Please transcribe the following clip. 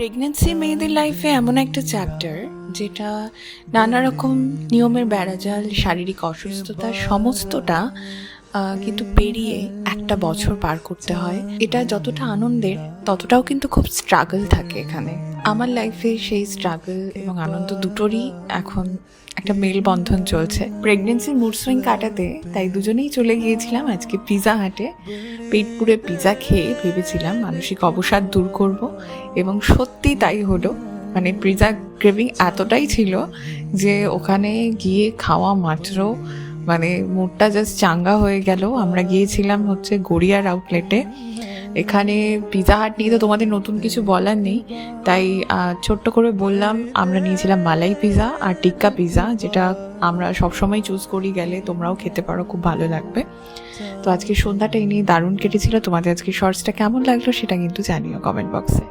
Pregnancy মেয়েদের লাইফে এমন একটা চ্যাপ্টার যেটা নানা রকম নিয়মের বেড়াজাল, শারীরিক অসুস্থতা সমস্তটা কিন্তু পেরিয়ে একটা বছর পার করতে হয়। এটা যতটা আনন্দের ততটাও কিন্তু খুব স্ট্রাগল থাকে এখানে। আমার লাইফে সেই স্ট্রাগল এবং আনন্দ দুটোরই এখন একটা মেলবন্ধন চলছে। প্রেগনেন্সির মুড সুইং কাটাতে তাই দুজনেই চলে গিয়েছিলাম আজকে পিৎজা হাটে। পেট পুরে পিৎজা খেয়ে ভেবেছিলাম মানসিক অবসাদ দূর করব, এবং সত্যি তাই হলো। মানে পিৎজা ক্রেভিং এতটাই ছিল যে ওখানে গিয়ে খাওয়া মাত্র মানে মুডটা জাস্ট চাঙ্গা হয়ে গেল। আমরা গিয়েছিলাম হচ্ছে গড়িয়ার আউটলেটে। এখানে পিৎজা হাট নিয়ে তো তোমাদের নতুন কিছু বলার নেই, তাই ছোট্ট করে বললাম আমরা নিয়েছিলাম মালাই পিৎজা আর টিক্কা পিৎজা, যেটা আমরা সবসময় চুজ করি, গেলে তোমরাও খেতে পারো, খুব ভালো লাগবে। তো আজকে সন্ধ্যাটা এই নিয়ে দারুণ কেটেছিল। তোমাদের আজকে শর্টসটা কেমন লাগলো সেটা কিন্তু জানিও কমেন্ট বক্সে।